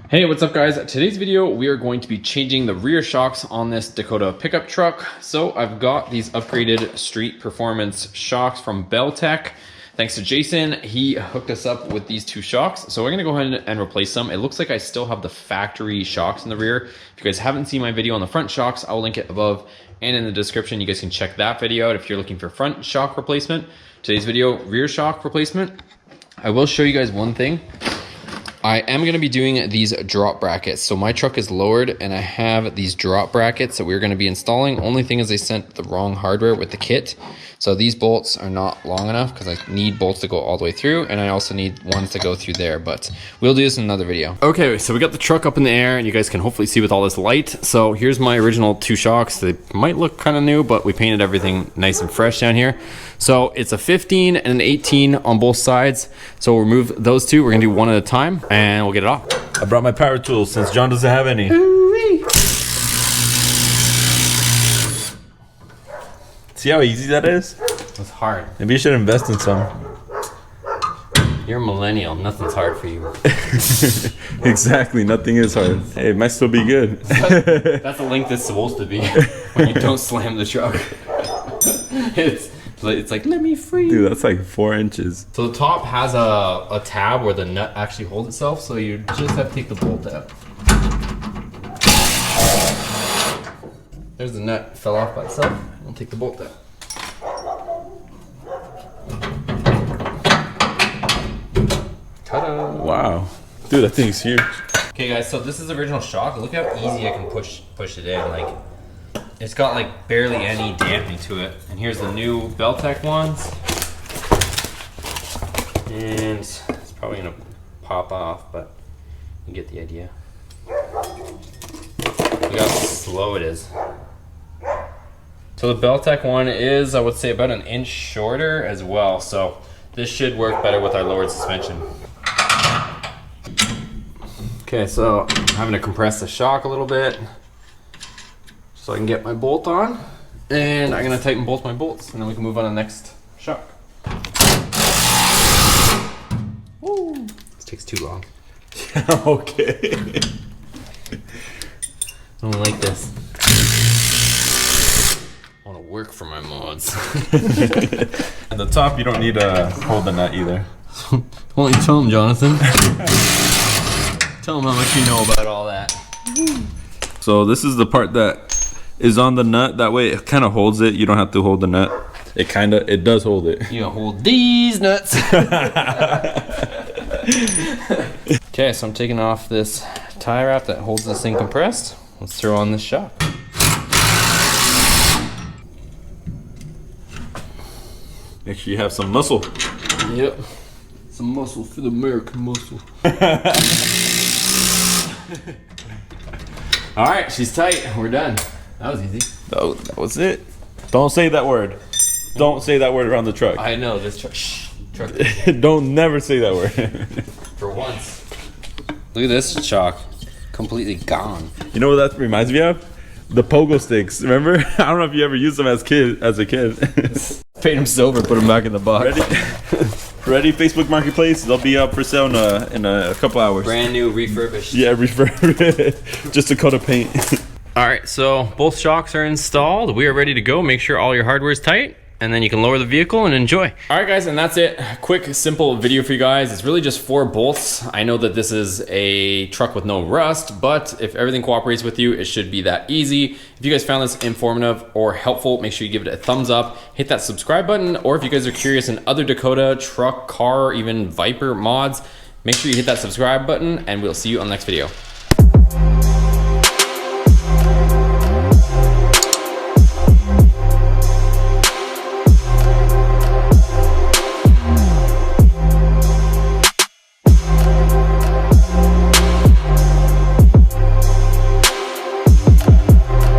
Hey, what's up guys? Today's video, we are going to be changing the rear shocks on this Dakota pickup truck. So I've got these upgraded street performance shocks from Beltec. Thanks to Jason, he hooked us up with these two shocks. So we're gonna go ahead and replace them. It looks like I still have the factory shocks in the rear. If you guys haven't seen my video on the front shocks, I will link it above and in the description. You guys can check that video out if you're looking for front shock replacement. Today's video, rear shock replacement. I will show you guys one thing. I am going to be doing these drop brackets. So my truck is lowered and I have these drop brackets that we're going to be installing. Only thing is they sent the wrong hardware with the kit. So these bolts are not long enough because I need bolts to go all the way through, and I also need ones to go through there, but we'll do this in another video. Okay, so we got the truck up in the air and you guys can hopefully see with all this light. So here's my original two shocks. They might look kind of new, but we painted everything nice and fresh down here. So it's a 15 and an 18 on both sides. So we'll remove those two. We're gonna do one at a time and we'll get it off. I brought my power tools since John doesn't have any. See how easy that is? It's hard. Maybe you should invest in some. You're a millennial. Nothing's hard for you. Exactly. Nothing is hard. Hey, it might still be good. That's the length it's supposed to be when you don't slam the truck. It's like, let me free. Dude, that's like 4 inches. So the top has a tab where the nut actually holds itself, so you just have to take the bolt out. There's the nut, fell off by itself. I'll take the bolt out. Ta-da! Wow. Dude, that thing's huge. Okay guys, so this is the original shock. Look how easy I can push it in. Like, it's got like barely any damping to it. And here's the new Beltec ones. And it's probably gonna pop off, but you get the idea. Look how slow it is. So the Beltec one is, I would say, about an inch shorter as well. So this should work better with our lowered suspension. Okay, so I'm having to compress the shock a little bit so I can get my bolt on. And I'm gonna tighten both my bolts and then we can move on to the next shock. Woo! This takes too long. Okay. I don't like this. I want to work for my mods. At the top, you don't need to hold the nut either. Why don't you tell him, Jonathan? Tell him how much you know about all that. So this is the part that is on the nut. That way it kind of holds it. You don't have to hold the nut. It does hold it. You hold these nuts. Okay, so I'm taking off this tie wrap that holds this thing compressed. Let's throw on this shock. Make sure you have some muscle. Yep. Some muscle for the American muscle. All right, she's tight. We're done. That was easy. Oh, that was it. Don't say that word. Don't say that word around the truck. I know this truck. Shh. Truck. Don't never say that word. For once. Look at this shock. Completely gone. You know what that reminds me of? The pogo sticks. Remember? I don't know if you ever used them as a kid. Paint them silver, put them back in the box. Ready? Facebook Marketplace. They'll be up for sale in a couple hours. Brand new, refurbished. Yeah, refurbished. Just a coat of paint. All right, so both shocks are installed. We are ready to go. Make sure all your hardware is tight, and then you can lower the vehicle and enjoy. All right guys, and that's it. Quick, simple video for you guys. It's really just 4 bolts. I know that this is a truck with no rust, but if everything cooperates with you, it should be that easy. If you guys found this informative or helpful, make sure you give it a thumbs up, hit that subscribe button, or if you guys are curious in other Dakota, truck, car, or even Viper mods, make sure you hit that subscribe button, and we'll see you on the next video.